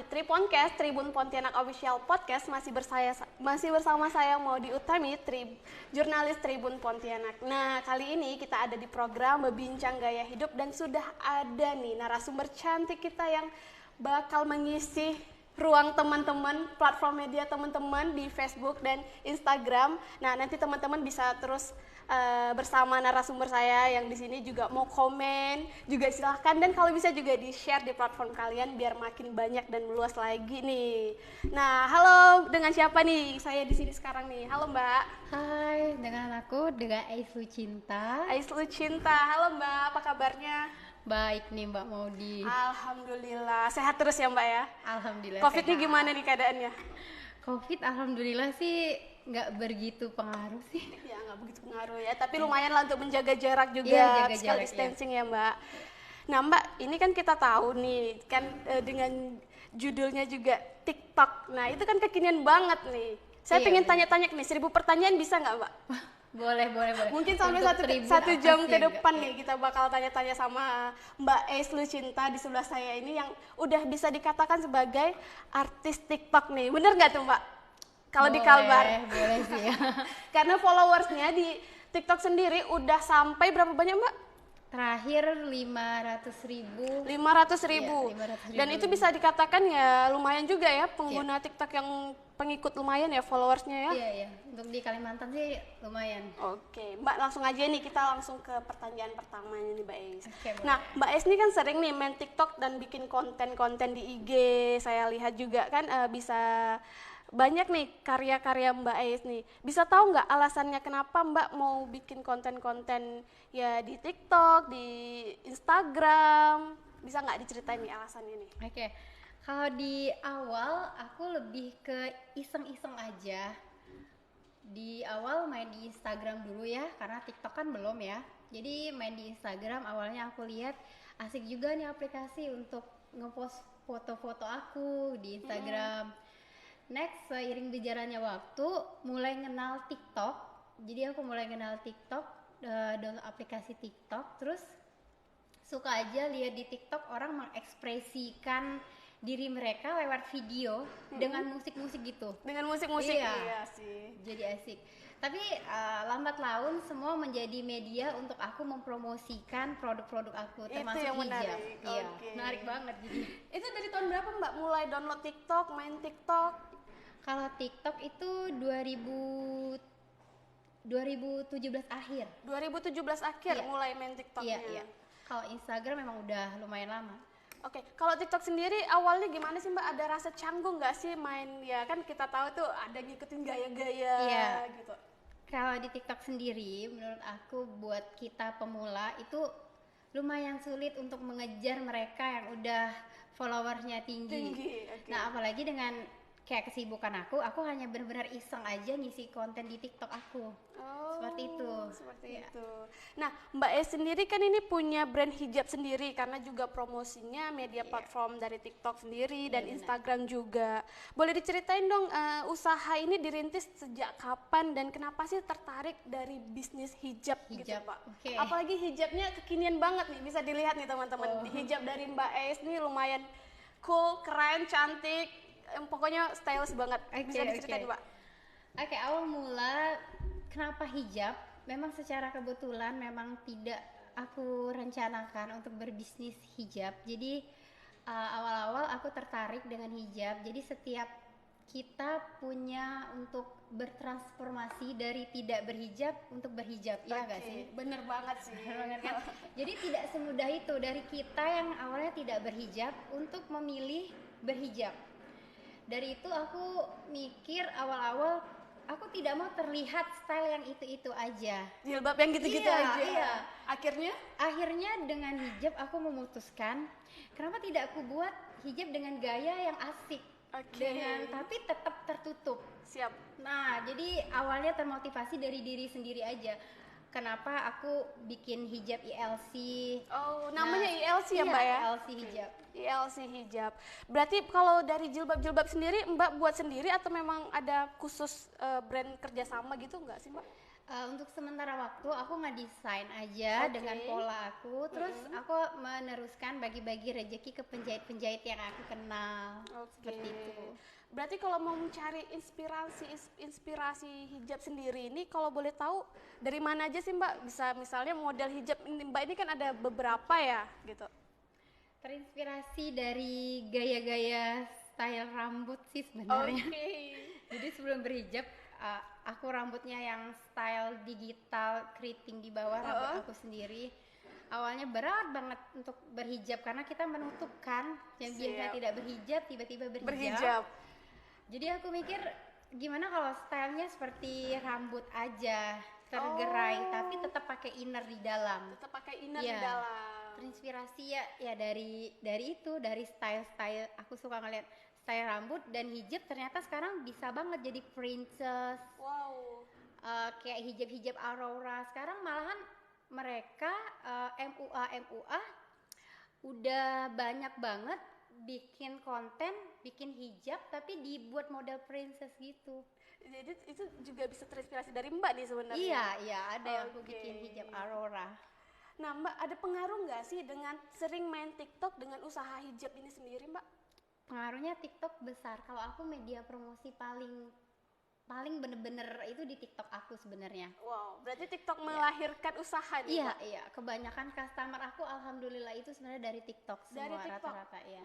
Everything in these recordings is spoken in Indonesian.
Triponcast, Tribun Pontianak Official Podcast, masih bersama saya Maudy Utami, jurnalis Tribun Pontianak. Nah, kali ini kita ada di program Berbincang Gaya Hidup dan sudah ada nih narasumber cantik kita yang bakal mengisi ruang teman-teman, platform media teman-teman di Facebook dan Instagram. Nah, nanti teman-teman bisa terus bersama narasumber saya yang di sini juga mau komen, juga silahkan, dan kalau bisa juga di-share di platform kalian biar makin banyak dan meluas lagi nih. Nah, halo, dengan siapa nih saya di sini sekarang nih? Halo Mbak. Hai, dengan Ais Lucinta. Ais Lucinta, halo Mbak, apa kabarnya? Baik nih Mbak Maudy. Alhamdulillah, sehat terus ya Mbak ya? Alhamdulillah. Covid-nya gimana nih keadaannya? Covid alhamdulillah sih nggak begitu pengaruh sih. Ya nggak begitu pengaruh ya, tapi lumayan lah untuk menjaga jarak juga, Iya, jaga physical jarak, distancing ya Mbak. Nah Mbak, ini kan kita tahu nih kan dengan judulnya juga TikTok. Nah itu kan kekinian banget nih. Saya pengen tanya-tanya nih, 1000 pertanyaan bisa nggak Mbak? Boleh. Mungkin sampai satu jam ke depan nih kita bakal tanya-tanya sama Mbak Ais Lucinta di sebelah saya ini yang udah bisa dikatakan sebagai artis TikTok nih. Bener nggak tuh Mbak? Kalau di Kalbar. Boleh sih ya. Karena followersnya di TikTok sendiri udah sampai berapa banyak Mbak? Terakhir 500.000. 500.000. Iya, 500.000. Dan itu bisa dikatakan ya lumayan juga ya pengguna TikTok yang pengikut lumayan ya followersnya ya. Iya. Untuk di Kalimantan sih lumayan. Oke, Mbak langsung aja nih kita langsung ke pertanyaan pertamanya nih Mbak Ais. Oke, nah, Mbak Ais ini kan sering nih main TikTok dan bikin konten-konten di IG. Saya lihat juga kan bisa banyak nih karya-karya Mbak Ais nih. Bisa tahu nggak alasannya kenapa Mbak mau bikin konten-konten ya di TikTok, di Instagram? Bisa nggak diceritain nih alasannya nih? Oke. Kalau di awal aku lebih ke iseng-iseng aja. Di awal main di Instagram dulu ya, karena TikTok kan belum ya. Jadi main di Instagram awalnya aku lihat asik juga nih aplikasi untuk ngepost foto-foto aku di Instagram. Next, seiring berjalannya waktu mulai kenal TikTok. Jadi aku mulai kenal TikTok, download aplikasi TikTok, terus suka aja lihat di TikTok orang mengekspresikan diri mereka lewat video dengan musik-musik gitu. Dengan musik-musik, iya sih. Jadi asik. Tapi lambat laun semua menjadi media untuk aku mempromosikan produk-produk aku, termasuk yang hijab. menarik. Iya, Okay. menarik banget jadi. Itu dari tahun berapa Mbak mulai download TikTok, main TikTok? Kalau TikTok itu 2017 akhir. 2017 akhir mulai main TikToknya. Iya. Kalau Instagram memang udah lumayan lama. Oke, kalau TikTok sendiri awalnya gimana sih Mbak? Ada rasa canggung nggak sih main, ya kan kita tahu tuh ada ngikutin gaya-gaya gitu. Kalau di TikTok sendiri menurut aku buat kita pemula itu lumayan sulit untuk mengejar mereka yang udah followersnya tinggi. Okay. Nah apalagi dengan kayak kesibukan aku hanya benar-benar iseng aja ngisi konten di TikTok aku. Seperti itu. Nah, Mbak E sendiri kan ini punya brand hijab sendiri karena juga promosinya media platform dari TikTok sendiri dan Instagram juga. Boleh diceritain dong usaha ini dirintis sejak kapan dan kenapa sih tertarik dari bisnis hijab gitu Pak? Okay. Apalagi hijabnya kekinian banget nih, bisa dilihat nih teman-teman. Hijab dari Mbak E ini lumayan cool, keren, cantik. Pokoknya stylish banget. Bisa diceritain Pak? Oke, awal mula kenapa hijab? Memang secara kebetulan memang tidak aku rencanakan untuk berbisnis hijab. Jadi awal-awal aku tertarik dengan hijab. Jadi setiap kita punya untuk bertransformasi dari tidak berhijab untuk berhijab, ya nggak sih? Bener banget sih. Kan? Jadi tidak semudah itu dari kita yang awalnya tidak berhijab untuk memilih berhijab. Dari itu aku mikir awal-awal aku tidak mau terlihat style yang itu-itu aja. Jilbab yang gitu-gitu aja. Iya. Akhirnya dengan hijab aku memutuskan kenapa tidak aku buat hijab dengan gaya yang asik. Tapi tetap tertutup. Siap. Nah, jadi awalnya termotivasi dari diri sendiri aja. Kenapa aku bikin hijab ILC? Oh, namanya ILC ya Mbak ya? ILC hijab. ILC hijab. Berarti kalau dari jilbab-jilbab sendiri Mbak buat sendiri atau memang ada khusus brand kerjasama gitu nggak sih Mbak? Untuk sementara waktu aku ngedesain aja Oke. dengan pola aku, terus aku meneruskan bagi-bagi rezeki ke penjahit-penjahit yang aku kenal. Oke. Seperti itu. Berarti kalau mau mencari inspirasi hijab sendiri ini, kalau boleh tahu dari mana aja sih Mbak? Bisa misalnya model hijab ini, Mbak ini kan ada beberapa ya, gitu. Terinspirasi dari gaya-gaya style rambut sih sebenarnya. Oke. Jadi sebelum berhijab, aku rambutnya yang style digital keriting di bawah rambut aku sendiri. Awalnya berat banget untuk berhijab karena kita menutup kan, yang biasa Siap. tidak berhijab tiba-tiba berhijab. Berhijab. Jadi aku mikir gimana kalau stylenya seperti rambut aja, tergerai tapi tetap pakai inner di dalam. Tetap pakai inner Iya. di dalam. Terinspirasi ya dari itu, dari style aku suka ngeliat style rambut dan hijab ternyata sekarang bisa banget jadi princess. Wow. Kayak hijab Aurora sekarang malahan mereka MUA udah banyak banget bikin konten, bikin hijab tapi dibuat model princess gitu. Jadi itu juga bisa terinspirasi dari Mbak nih sebenarnya. Iya ada yang aku Oke. bikin hijab Aurora. Nah Mbak, ada pengaruh nggak sih dengan sering main TikTok dengan usaha hijab ini sendiri Mbak? Pengaruhnya TikTok besar. Kalau aku media promosi paling bener-bener itu di TikTok aku sebenarnya. Wow, berarti TikTok melahirkan usaha nih Mbak? Iya, kebanyakan customer aku alhamdulillah itu sebenarnya dari TikTok Dari semua TikTok? rata-rata ya.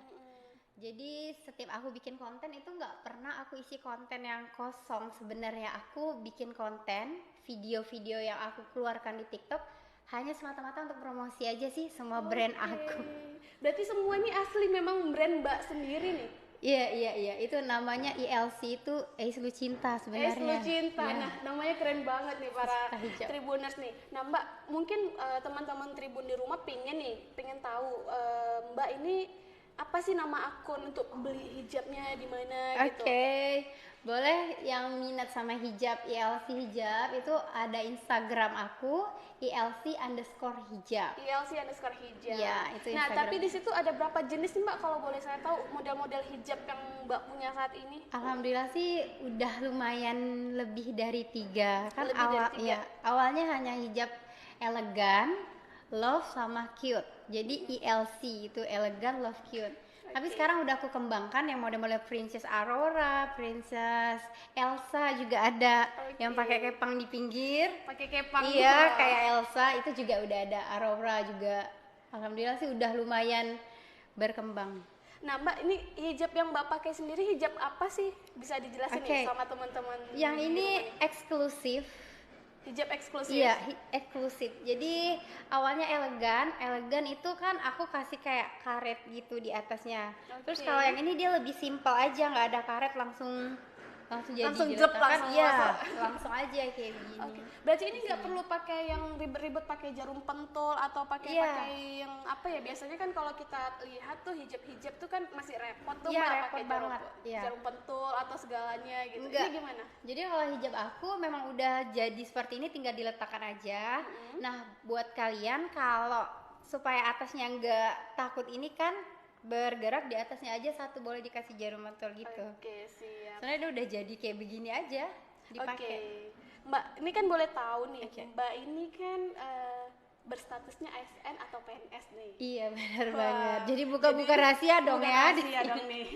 Jadi setiap aku bikin konten itu nggak pernah aku isi konten yang kosong. Sebenarnya aku bikin konten, video-video yang aku keluarkan di TikTok hanya semata-mata untuk promosi aja sih semua brand aku. Berarti semua ini asli memang brand Mbak sendiri nih? Iya, itu namanya ILC, itu Ais Lu Cinta sebenarnya. Lu Cinta. Iya. Nah, namanya keren banget nih para Cinta hijab. Tribuners nih. Nah, Mbak, mungkin teman-teman Tribun di rumah pengen tahu Mbak ini apa sih nama akun untuk beli hijabnya di mana gitu. Oke, boleh yang minat sama hijab ILC hijab itu ada Instagram aku ILC_hijab. ILC_hijab. Iya, itu Nah, Instagram. tapi di situ ada berapa jenis nih Mbak kalau boleh saya tahu model-model hijab yang Mbak punya saat ini? Alhamdulillah sih udah lumayan lebih dari 3 kan. Lebih dari 3. Ya, awalnya hanya hijab elegan, love sama cute. Jadi ILC itu elegan, love, cute. Tapi sekarang udah aku kembangkan yang model-model Princess Aurora, Princess Elsa juga ada yang pakai kepang di pinggir. Pakai kepang. Iya, kayak Elsa itu juga udah ada, Aurora juga. Alhamdulillah sih udah lumayan berkembang. Nah Mbak, ini hijab yang Mbak pakai sendiri hijab apa sih? Bisa dijelasin nih sama teman-teman. Yang ini eksklusif. Hijab eksklusif. Iya, eksklusif. Jadi awalnya elegan itu kan aku kasih kayak karet gitu di atasnya. Terus kalau yang ini dia lebih simpel aja, nggak ada karet, langsung jadi jep langsung ya, langsung aja kayak begini. Berarti ini nggak perlu pakai yang ribet-ribet, pakai jarum pentul atau pakai yang apa ya, biasanya kan kalau kita lihat tuh hijab tuh kan masih repot tuh Mbak, pakai jarum pentul atau segalanya gitu. Enggak. Ini gimana? Jadi kalau hijab aku memang udah jadi seperti ini, tinggal diletakkan aja. Nah, buat kalian kalau supaya atasnya nggak takut ini kan bergerak, di atasnya aja satu boleh dikasih jarum pentul gitu. Oke, siap. Soalnya dia udah jadi kayak begini aja dipakai. Mbak, ini kan boleh tahu nih, Mbak ini kan berstatusnya ASN atau PNS nih. Iya, benar banget. Jadi buka-buka rahasia dong ya. Rahasia dong nih.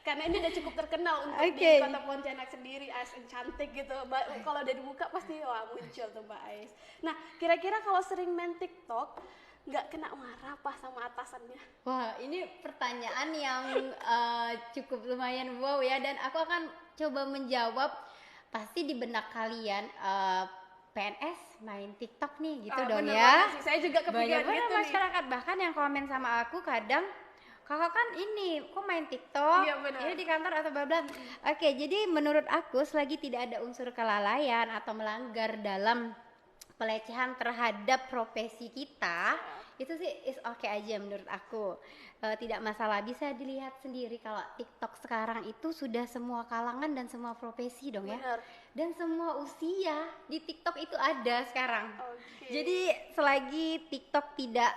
Karena ini udah cukup terkenal untuk di Kota Pontianak sendiri, ASN cantik gitu. Kalau udah dibuka pasti muncul tuh Mbak Ais. Nah, kira-kira kalau sering main TikTok nggak kena marah pas sama atasannya? Wah, ini pertanyaan yang cukup lumayan wow ya, dan aku akan coba menjawab. Pasti di benak kalian PNS main TikTok nih gitu dong ya. Saya juga kepikiran gitu nih. Masyarakat bahkan yang komen sama aku kadang, kakak kan ini kok main TikTok, ini di kantor atau bla bla. Oke, jadi menurut aku selagi tidak ada unsur kelalaian atau melanggar dalam pelecehan terhadap profesi kita, itu sih is oke aja menurut aku. Tidak masalah, bisa dilihat sendiri kalau TikTok sekarang itu sudah semua kalangan dan semua profesi dong ya. Dan semua usia di TikTok itu ada sekarang. Jadi selagi TikTok tidak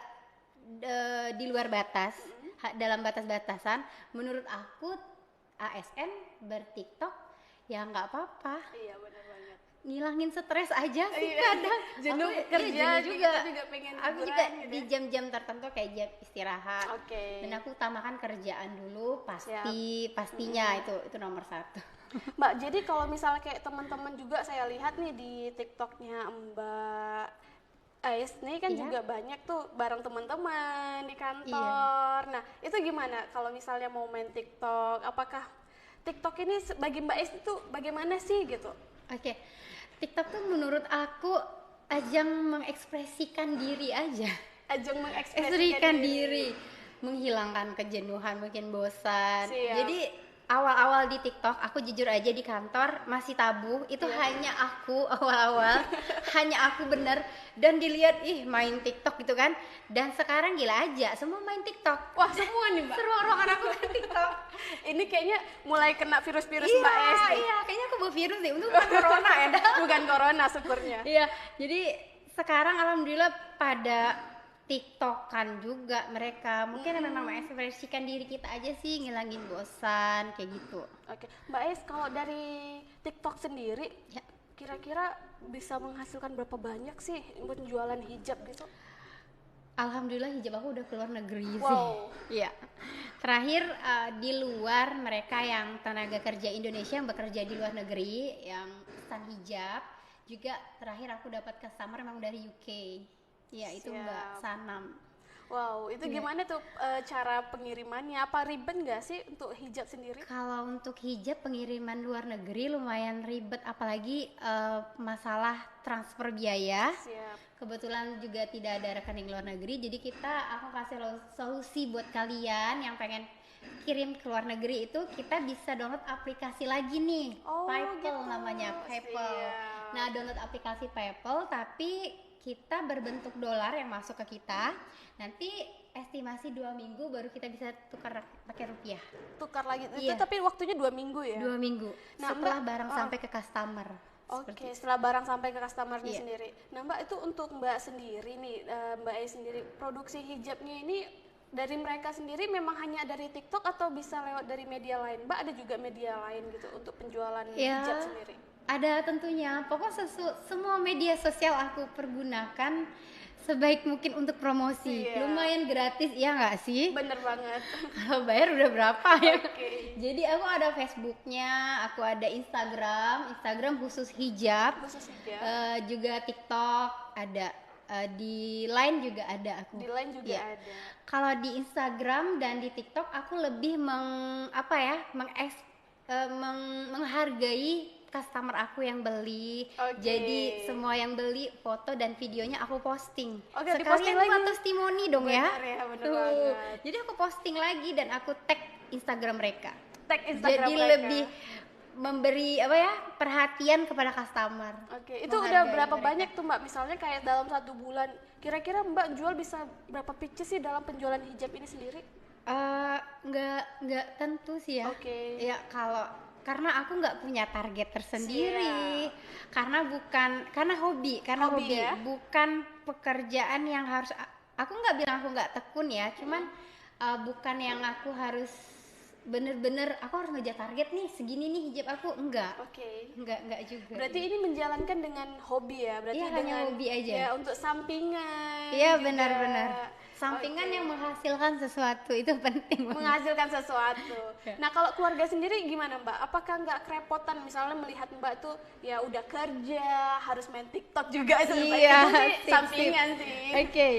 di luar batas, dalam batas-batasan, menurut aku ASN berTikTok ya nggak apa-apa. Iya, benar banget. ngilangin stres aja sih Iya, kadang. jenuh Aku, kerja jenuh gitu, juga. juga pengen Aku hiburan juga gitu di ya. jam-jam tertentu kayak jam istirahat. Oke. Dan aku utamakan kerjaan dulu pastinya itu nomor satu. Mbak, jadi kalau misalnya kayak teman-teman juga saya lihat nih di TikToknya Mbak Ais nih kan Iya. juga banyak tuh bareng teman-teman di Iya. kantor. Nah, itu gimana kalau misalnya mau main TikTok? Apakah TikTok ini bagi Mbak Ais itu bagaimana sih gitu? Oke, TikTok tuh menurut aku ajang mengekspresikan diri aja. Ajang mengekspresikan Ekspresikan diri, menghilangkan kejenuhan, mungkin bosan. Siap. Jadi awal-awal di TikTok, aku jujur aja di kantor masih tabu. Itu Iya. hanya aku awal-awal, hanya aku bener. Dan dilihat, main TikTok gitu kan. Dan sekarang gila aja, semua main TikTok. Wah, semua nih Mbak. Seru orang aku main TikTok. Ini kayaknya mulai kena virus-virus Mbak Ais nih. Iya, kayaknya aku bawa virus deh. Untuk corona ya. Bukan corona syukurnya. Iya, jadi sekarang alhamdulillah pada TikTokan juga mereka. Mungkin memang mengekspresikan diri kita aja sih, ngilangin bosan kayak gitu. Oke, Mbak Ais kalau dari TikTok sendiri Ya. kira-kira bisa menghasilkan berapa banyak sih buat jualan hijab gitu? Alhamdulillah hijab aku udah keluar negeri sih. Wow. Iya. Terakhir di luar mereka yang tenaga kerja Indonesia yang bekerja di luar negeri yang stand hijab juga terakhir aku dapat customer memang dari UK. Iya, itu Siap. Mbak Sanam. Wow, itu Iya. gimana tuh cara pengirimannya? Apa ribet nggak sih untuk hijab sendiri? Kalau untuk hijab pengiriman luar negeri lumayan ribet, apalagi masalah transfer biaya. Siap. Kebetulan juga tidak ada rekening luar negeri, jadi aku kasih solusi buat kalian yang pengen kirim ke luar negeri itu kita bisa download aplikasi lagi nih, Oh, PayPal gitu. namanya, PayPal. Siap. Nah, download aplikasi PayPal tapi kita berbentuk dolar yang masuk ke kita. Nanti estimasi 2 minggu baru kita bisa tukar pakai rupiah. Tukar lagi. Itu Iya. tapi waktunya 2 minggu ya? 2 minggu Nah, setelah Mbak, barang sampai ke customer. Oke, setelah barang sampai ke customernya Iya. sendiri. Nah, Mbak, itu untuk Mbak sendiri nih, Mbak Ai sendiri, produksi hijabnya ini dari mereka sendiri memang hanya dari TikTok atau bisa lewat dari media lain? Mbak ada juga media lain gitu untuk penjualan Ya, hijab sendiri? ada tentunya. Pokok semua media sosial aku pergunakan sebaik mungkin untuk promosi. Iya. Lumayan gratis, ya nggak sih? Bener banget. Kalau bayar udah berapa ya? Oke. Jadi aku ada Facebooknya, aku ada Instagram khusus hijab, Khusus hijab. juga TikTok ada, di Line juga ada aku. Di lain juga Iya. ada. Kalau di Instagram dan di TikTok aku lebih menghargai customer aku yang beli. Oke. Jadi semua yang beli foto dan videonya aku posting. Oke, Sekalian diposting buat lagi. testimoni dong ya. Bener ya, bener Tuh. banget. Jadi aku posting lagi dan aku tag Instagram mereka. Tag Instagram Jadi mereka. lebih memberi perhatian kepada customer. Oke, itu udah Menghargai berapa mereka. banyak tuh Mbak? Misalnya kayak dalam 1 bulan, kira-kira Mbak jual bisa berapa pieces sih dalam penjualan hijab ini sendiri? Nggak tentu sih ya. Oke. Ya karena aku nggak punya target tersendiri. Karena hobi, Hobi ya? bukan pekerjaan yang harus. Aku nggak bilang aku nggak tekun ya, cuman bukan yang aku harus bener-bener aku harus ngejar target nih segini nih hijab aku, enggak Oke. juga. Berarti ini menjalankan dengan hobi ya? Berarti Iya, hanya dengan hobi aja. Ya, untuk sampingan. Iya, juga. benar-benar. Sampingan Oke. yang menghasilkan sesuatu itu penting banget. Menghasilkan sesuatu. Ya. Nah, kalau keluarga sendiri gimana Mbak? Apakah nggak kerepotan misalnya melihat Mbak tuh ya udah kerja, harus main TikTok juga seperti Iya, itu sih sip, sampingan sip. sih. Oke.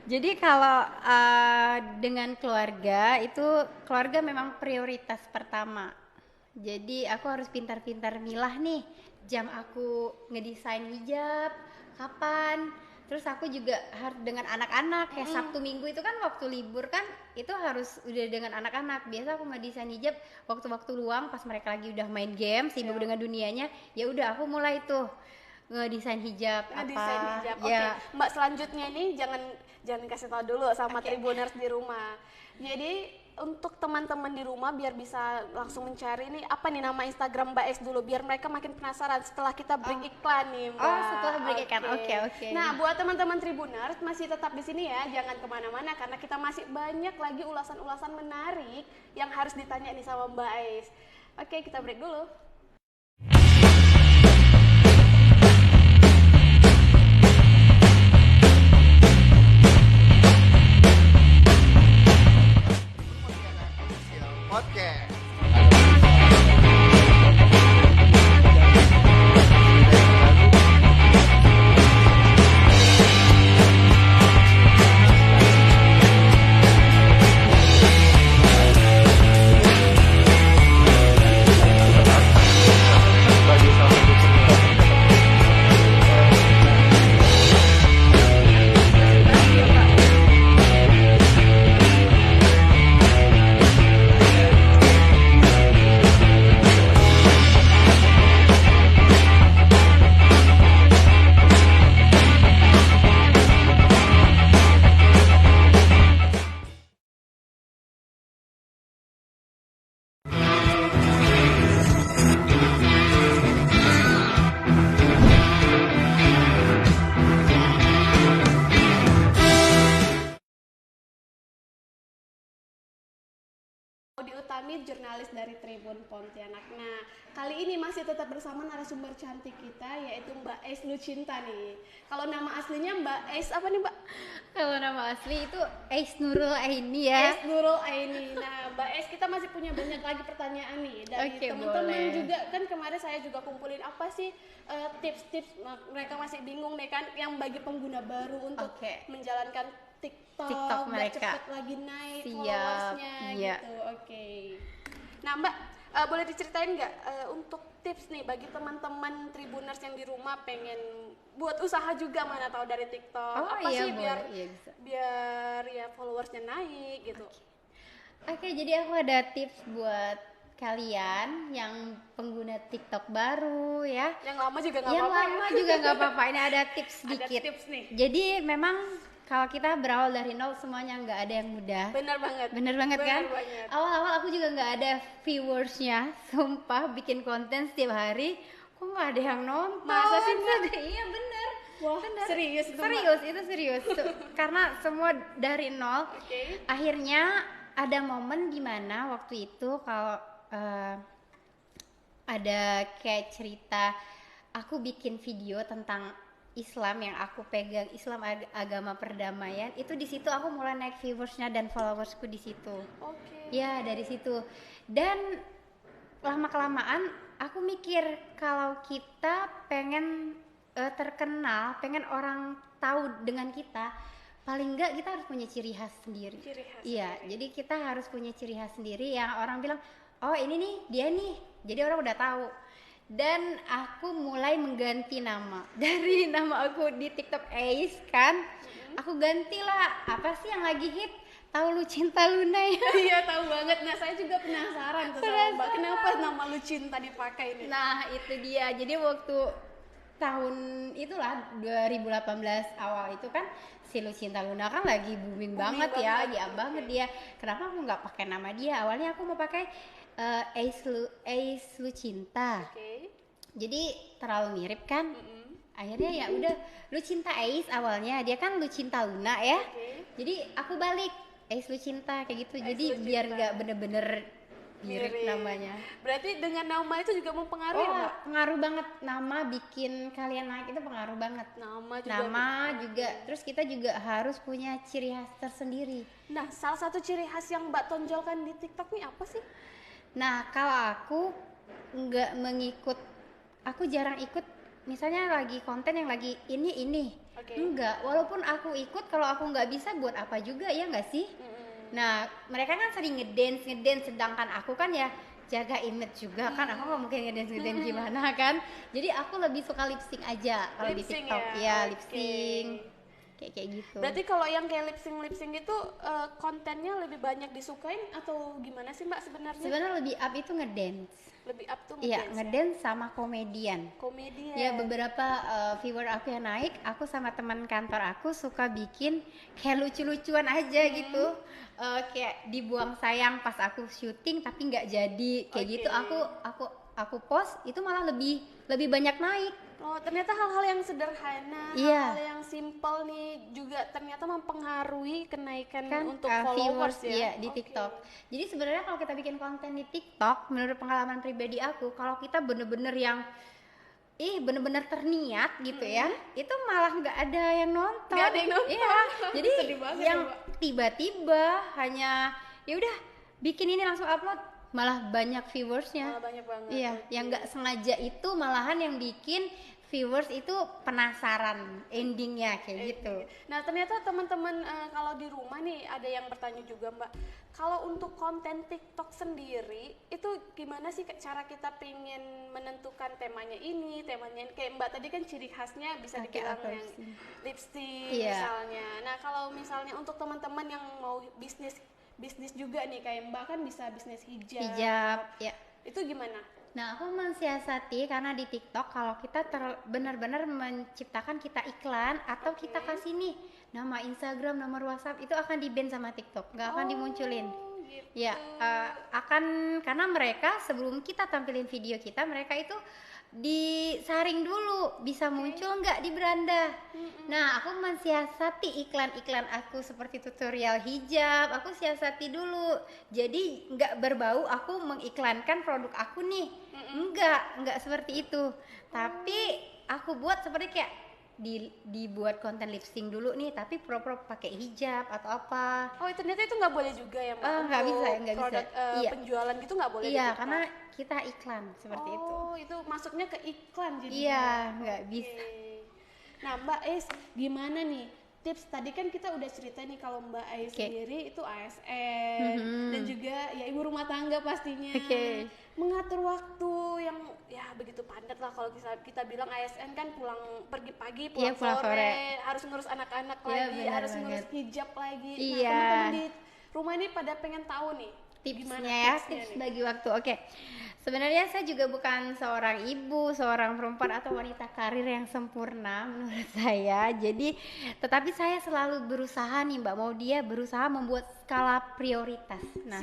Jadi kalau dengan keluarga memang prioritas pertama. Jadi aku harus pintar-pintar milah nih jam aku ngedesain hijab kapan. Terus aku juga harus dengan anak-anak kayak Sabtu Minggu itu kan waktu libur kan itu harus udah dengan anak-anak. Biasa aku ngedesain hijab waktu-waktu luang pas mereka lagi udah main game sibuk dengan dunianya. Ya udah aku mulai tuh ngedesain hijab Ngedesain apa. hijab. Ya. Oke, Mbak selanjutnya nih jangan kasih tahu dulu sama Tribuners di rumah. Jadi untuk teman-teman di rumah biar bisa langsung mencari nih apa nih nama Instagram Mbak S dulu biar mereka makin penasaran setelah kita break iklan nih Mbak. Oh, setelah break iklan. Oke. Nah, buat teman-teman Tribuners masih tetap di sini ya, jangan kemana-mana karena kita masih banyak lagi ulasan-ulasan menarik yang harus ditanya nih sama Mbak S. Oke, kita break dulu. Podcast. Maudi Utami, jurnalis dari Tribun Pontianak. Nah, kali ini masih tetap bersama narasumber cantik kita, yaitu Mbak Ais Lucinta nih. Kalau nama aslinya Mbak Ais apa nih, Mbak? Kalau nama asli itu Ais Nurul Aini ya. Ais Nurul Aini. Nah, Mbak Ais, kita masih punya banyak lagi pertanyaan nih dari Oke, teman-teman boleh. juga. Kan kemarin saya juga kumpulin apa sih tips-tips, mereka masih bingung nih kan, yang bagi pengguna baru untuk Oke. menjalankan TikTok TikTok biar mereka. cepet lagi naik Siap, followersnya iya. gitu. Oke. Nah, Mbak, boleh diceritain nggak untuk tips nih bagi teman-teman Tribuners yang di rumah pengen buat usaha juga, mana tahu dari TikTok. Oh Apa iya, sih boleh. biar Iya, bisa. biar ya followersnya naik gitu. Oke, jadi aku ada tips buat kalian yang pengguna TikTok baru ya. Yang lama juga nggak Yang apa-apa. lama juga nggak apa-apa. Ini ada tips Ada sedikit. tips nih. Jadi memang kalau kita berawal dari nol semuanya nggak ada yang mudah. Bener banget. Bener banget kan? Bener banget. Awal-awal aku juga nggak ada viewersnya, sumpah bikin konten setiap hari, kok nggak ada yang nonton? Masa sih, Mbak? Iya bener. Wah, Bener. serius itu, Mbak? Serius, itu serius. Karena semua dari nol. Oke. Akhirnya ada momen dimana waktu itu kalau ada kayak cerita aku bikin video tentang Islam yang aku pegang, Islam agama perdamaian, itu di situ aku mulai naik viewersnya dan followersku di situ. Oke. Ya dari situ. Dan lama kelamaan aku mikir kalau kita pengen terkenal, pengen orang tahu dengan kita, paling enggak kita harus punya ciri khas sendiri. Ciri khas Iya, sendiri. jadi kita harus punya ciri khas sendiri yang orang bilang, oh ini nih, dia nih. Jadi orang udah tahu. Dan aku mulai mengganti nama. Dari nama aku di TikTok Ais kan, aku gantilah apa sih yang lagi hit? Tahu Lucinta Luna ya? Iya, tahu banget. Nah, saya juga penasaran tuh sama Mbak, kenapa nama Lucinta dipakai ini? Nah itu dia. Jadi waktu tahun itulah 2018 awal itu kan si Lucinta Luna kan lagi booming banget ya, banget. ya banget dia. Kenapa aku nggak pakai nama dia? Awalnya aku mau pakai Ais Lucinta. Oke. Jadi terlalu mirip kan? Mm-mm. Akhirnya ya udah Lucinta Ais awalnya, dia kan Lucinta Luna ya. Oke. Jadi aku balik Ais Lucinta kayak gitu. Ais Jadi Lucinta. biar nggak bener-bener mirip namanya. Berarti dengan nama itu juga mempengaruhi ya, Oh, Mbak? pengaruh banget, nama bikin kalian naik itu pengaruh banget. Nama juga. Nama juga, terus kita juga harus punya ciri khas tersendiri. Nah, salah satu ciri khas yang Mbak tonjolkan di TikTok nih apa sih? Nah, kalau aku nggak mengikut, aku jarang ikut. Misalnya lagi konten yang lagi ini, Oke. enggak. Walaupun aku ikut, kalau aku nggak bisa buat apa juga ya nggak sih? Nah, mereka kan sering ngedance, sedangkan aku kan ya jaga image juga kan, aku nggak mungkin ngedance gimana kan. Jadi aku lebih suka lip sync aja kalau di Lip sync TikTok ya? ya, Oke. lip sync kayak gitu. Berarti kalau yang kayak lip sync itu kontennya lebih banyak disukain atau gimana sih, Mbak, sebenarnya? Sebenarnya lebih up itu ngedance. Lebih up tuh Iya, ngedance ya? ngedance sama komedian. Komedi Ya beberapa viewer aku yang naik, aku sama teman kantor aku suka bikin kayak lucu-lucuan aja gitu. Kayak dibuang sayang pas aku syuting tapi nggak jadi kayak Oke. gitu. Aku post itu malah lebih banyak naik. Oh, ternyata hal-hal yang sederhana, Iya. hal-hal yang simple nih juga ternyata mempengaruhi kenaikan Kan untuk followers ya. iya, di Oke. TikTok. Jadi sebenarnya kalau kita bikin konten di TikTok, menurut pengalaman pribadi aku, kalau kita bener-bener yang bener-bener terniat gitu ya, itu malah nggak ada yang nonton. Nggak ada yang nonton. Iya. Jadi Sedih banget yang ya, Mbak. tiba-tiba hanya ya udah bikin ini langsung upload, malah banyak viewersnya. Banyak banget. Iya, yang nggak sengaja itu malahan yang bikin viewers itu penasaran endingnya kayak gitu. Nah ternyata teman-teman kalau di rumah nih ada yang bertanya juga Mbak, kalau untuk konten TikTok sendiri itu gimana sih cara kita pengen menentukan temanya ini kayak Mbak tadi kan ciri khasnya bisa Pakai dibilang apa yang sih? lipstick Iya. misalnya. Nah kalau misalnya untuk teman-teman yang mau bisnis juga nih kayak Mbak kan bisa bisnis Hijab, ya. itu gimana? Nah, aku mensiasati karena di TikTok kalau kita benar-benar menciptakan kita iklan atau kita kasih nih nama Instagram, nomor WhatsApp itu akan di-ban sama TikTok, nggak akan dimunculin. Gitu. Ya, akan karena mereka sebelum kita tampilin video kita, mereka itu disaring dulu bisa muncul nggak di beranda. Nah, aku mensiasati iklan-iklan aku seperti tutorial hijab, aku siasati dulu. Jadi nggak berbau aku mengiklankan produk aku nih. Nggak seperti itu. Tapi aku buat seperti kayak dibuat konten lip sync dulu nih, tapi pura-pura pakai hijab atau apa. Oh ternyata itu nggak boleh juga ya Mbak? Nggak bisa, Untuk nggak produk, bisa. Iya. penjualan gitu nggak boleh. Iya, di karena kita iklan seperti itu. Oh itu masuknya ke iklan jadi. Iya, nggak bisa. Nah Mbak Ais gimana nih tips, tadi kan kita udah cerita nih kalau Mbak Ais sendiri itu ASN dan juga ya ibu rumah tangga pastinya. Mengatur waktu yang ya begitu padat lah, kalau kita bilang ASN kan pergi pagi pulang sore, harus ngurus anak-anak lagi, harus ngurus hijab lagi. Iya. Nah teman-teman di rumah ini pada pengen tahu nih tipsnya tips bagi waktu. Oke. Sebenarnya saya juga bukan seorang ibu, seorang perempuan atau wanita karir yang sempurna menurut saya. Jadi, tetapi saya selalu berusaha nih Mbak Maudia, berusaha membuat skala prioritas. Nah,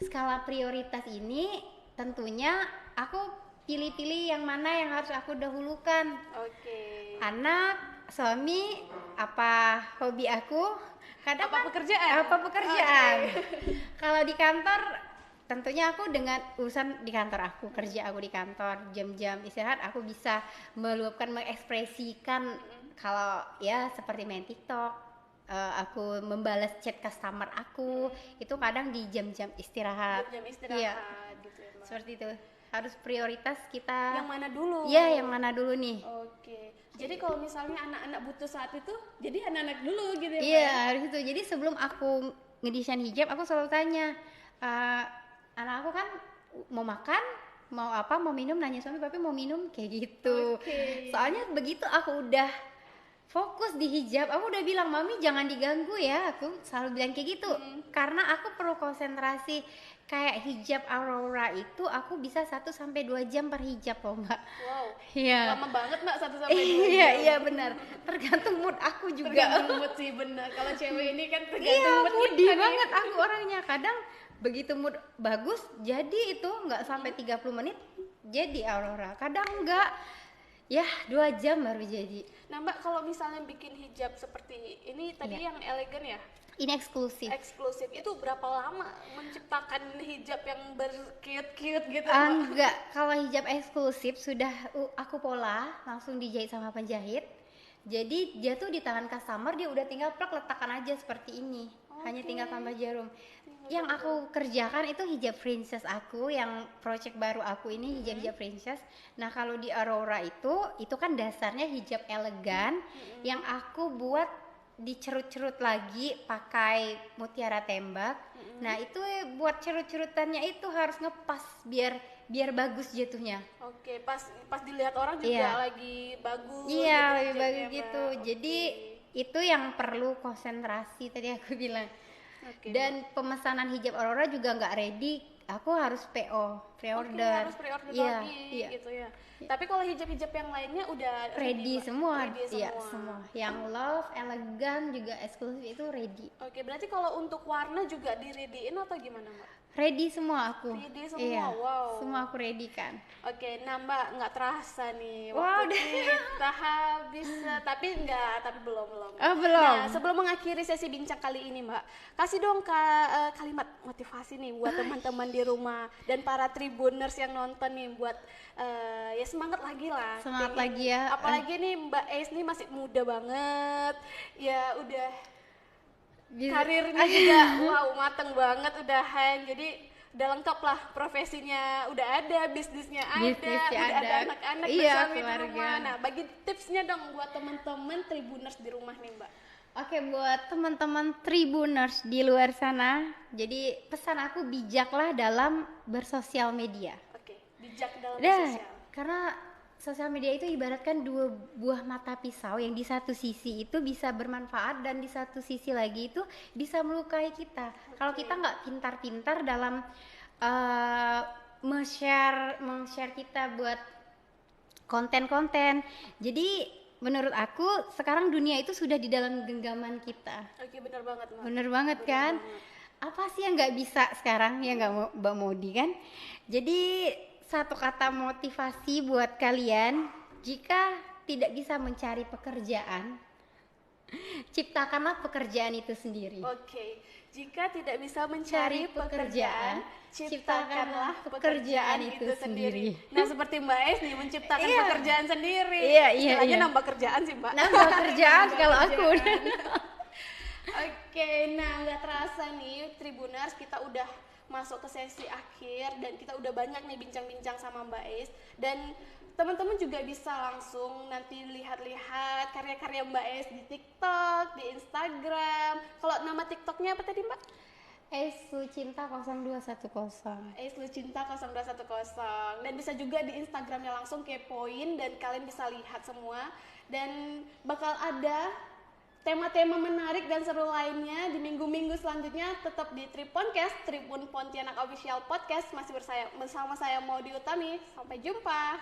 skala prioritas ini tentunya aku pilih-pilih yang mana yang harus aku dahulukan. Anak, suami, apa hobi aku, kadang apa pekerjaan. Kalau di kantor tentunya aku dengan urusan di kantor aku, kerja aku di kantor, jam-jam istirahat aku bisa meluapkan, mengekspresikan. Kalau ya seperti main TikTok, aku membalas chat customer aku, itu kadang di jam-jam istirahat. Iya, gitu ya, seperti itu. Harus prioritas kita. Yang mana dulu? Iya, yang mana dulu nih. Jadi kalau misalnya anak-anak butuh saat itu, jadi anak-anak dulu gitu ya? Iya, harus itu. Jadi sebelum aku ngedesain hijab, aku selalu tanya, anak aku kan mau makan, mau apa, mau minum, nanya suami, papi mau minum, kayak gitu. Soalnya begitu aku udah fokus di hijab, aku udah bilang, mami jangan diganggu ya, aku selalu bilang kayak gitu. Karena aku perlu konsentrasi. Kayak hijab Aurora itu aku bisa 1-2 jam per hijab loh Mbak. Wow, iya. Lama banget Mbak 1-2 jam. Iya benar, tergantung mood aku juga. Tergantung mood sih benar, kalau cewek ini kan tergantung mood moody banget aku orangnya. Kadang begitu mood bagus jadi itu nggak sampai 30 menit jadi Aurora, kadang enggak ya 2 jam baru jadi. Nah Mbak kalau misalnya bikin hijab seperti ini tadi yang elegan ya? Ini eksklusif. Itu berapa lama menciptakan hijab yang berkiut-kiut gitu? Enggak, kalau hijab eksklusif sudah aku pola, langsung dijahit sama penjahit. Jadi dia tuh di tangan customer, dia udah tinggal plak letakkan aja seperti ini. Hanya tinggal tambah jarum. Yang aku kerjakan itu hijab princess aku, yang project baru aku ini hijab princess. Nah kalau di Aurora itu kan dasarnya hijab elegan yang aku buat dicerut-cerut lagi pakai mutiara tembak. Nah itu buat cerut-cerutannya itu harus ngepas biar bagus jatuhnya. Pas dilihat orang juga lagi bagus. Iya, lebih bagus gitu. Jadi itu yang perlu konsentrasi tadi aku bilang. Dan pemesanan hijab Aurora juga nggak ready, aku harus pre-order. Harus pre-order lagi gitu ya. Tapi kalau hijab-hijab yang lainnya udah ready semua. Iya, semua. Yang love, elegan juga eksklusif itu ready. Berarti kalau untuk warna juga di-ready-in atau gimana, Mbak? Ready semua aku. Ready semua, wow. Semua aku ready kan. Nah Mbak, nggak terasa nih waktu kita habis, tapi belum. Belum. Nah, sebelum mengakhiri sesi bincang kali ini Mbak, kasih dong kalimat motivasi nih buat teman-teman di rumah dan para tribuners yang nonton nih buat ya semangat lagi lah. Semangat lagi ya. Apalagi nih Mbak Ais nih masih muda banget, ya udah karirnya juga wow mateng banget, udahan, jadi udah lengkap lah, profesinya udah ada, bisnisnya Bisnisnya udah ada ada. anak-anak, Iya, suami di keluarga. rumah. Nah, bagi tipsnya dong buat teman-teman Tribuners di rumah nih Mbak. Oke, buat teman-teman Tribuners di luar sana, jadi pesan aku bijaklah dalam bersosial media. Oke, bijak dalam Dah, sosial. karena sosial media itu ibaratkan dua buah mata pisau yang di satu sisi itu bisa bermanfaat dan di satu sisi lagi itu bisa melukai kita. Kalau kita nggak pintar-pintar dalam meng-share kita buat konten-konten. Jadi menurut aku sekarang dunia itu sudah di dalam genggaman kita. Oke, benar banget Mbak. Bener banget kan? Apa sih yang nggak bisa sekarang ya nggak mau Mbak Modi kan? Jadi satu kata motivasi buat kalian, jika tidak bisa mencari pekerjaan, ciptakanlah pekerjaan itu sendiri. Oke, jika tidak bisa mencari pekerjaan, ciptakanlah pekerjaan itu sendiri. Nah, seperti Mbak Es nih menciptakan Iya. pekerjaan sendiri. Iya, Istilahnya iya. nambah kerjaan sih Mbak. Nambah kerjaan Nambah kalau aku. kerjaan. Oke, nah nggak terasa nih Tribuners, kita udah masuk ke sesi akhir dan kita udah banyak nih bincang-bincang sama Mbak Es, dan teman-teman juga bisa langsung nanti lihat-lihat karya-karya Mbak Es di TikTok, di Instagram. Kalau nama TikToknya apa tadi Mbak? Cinta 0210. Lucinta 0210, dan bisa juga di Instagramnya langsung kepoin dan kalian bisa lihat semua, dan bakal ada tema-tema menarik dan seru lainnya di minggu-minggu selanjutnya. Tetap di Triponcast, Tribun Pontianak Official Podcast, masih bersama saya Maudy Utami. Sampai jumpa.